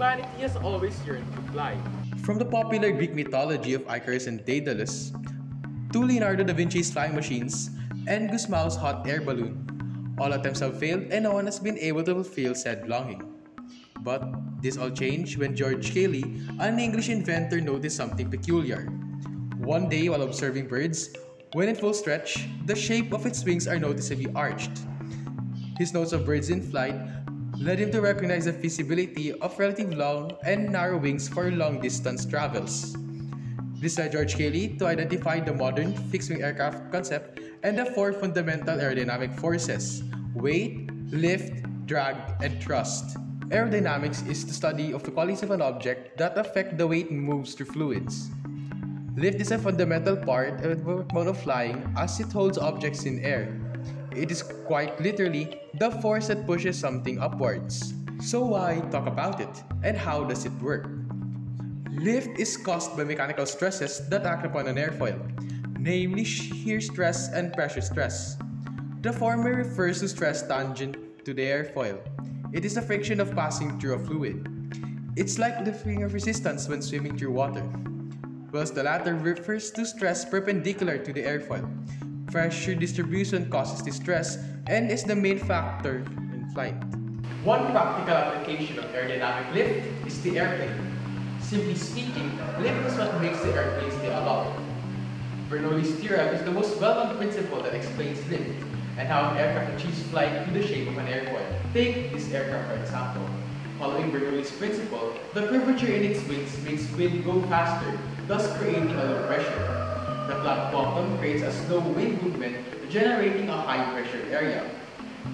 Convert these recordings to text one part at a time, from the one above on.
humanity has always yearned to fly. From the popular Greek mythology of Icarus and Daedalus, to Leonardo da Vinci's flying machines and Gusmao's hot air balloon, all attempts have failed and no one has been able to fulfill said longing. But this all changed when George Cayley, an English inventor, noticed something peculiar. One day, while observing birds, when in full stretch, the shape of its wings are noticeably arched. His notes of birds in flight led him to recognize the feasibility of relatively long and narrow wings for long-distance travels. This led George Cayley to identify the modern fixed-wing aircraft concept and the four fundamental aerodynamic forces: weight, lift, drag, and thrust. Aerodynamics is the study of the qualities of an object that affect the way it moves through fluids. Lift is a fundamental part of the mode of flying as it holds objects in air. It is quite literally the force that pushes something upwards. So why talk about it, and how does it work? Lift is caused by mechanical stresses that act upon an airfoil, namely shear stress and pressure stress. The former refers to stress tangent to the airfoil. It is the friction of passing through a fluid. It's like the feeling of resistance when swimming through water, whilst the latter refers to stress perpendicular to the airfoil. Pressure distribution causes this stress and is the main factor in flight. One practical application of aerodynamic lift is the airplane. Simply speaking, lift is what makes the airplane stay aloft. Bernoulli's theorem is the most well-known principle that explains lift and how an aircraft achieves flight through the shape of an airfoil. Take this aircraft for example. Following Bernoulli's principle, the curvature in its wings makes wind go faster, thus creating a low pressure. The flat bottom creates a slow wind movement, generating a high-pressure area.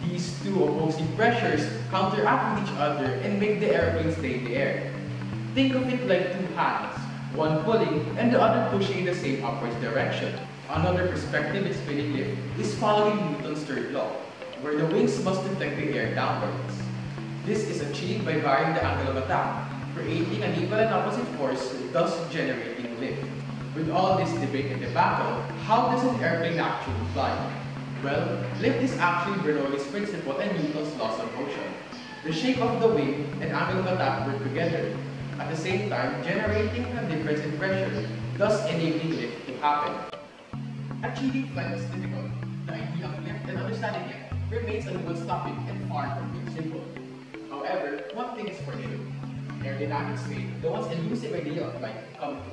These two opposing pressures counteract with each other and make the airplane stay in the air. Think of it like two hands, one pulling and the other pushing in the same upwards direction. Another perspective explaining lift is following Newton's third law, where the wings must deflect the air downwards. This is achieved by varying the angle of attack, creating an equal and opposite force, thus generating lift. With all this debate and debacle, how does an airplane actually fly? Well, lift is actually Bernoulli's principle and Newton's laws of motion. The shape of the wing and angle of attack work together, at the same time generating a difference in pressure, thus enabling lift to happen. Achieving flight is difficult. The idea of lift and understanding it remains a little topic and far from being simple. However, one thing is for sure: aerodynamics made the once elusive idea of flight come to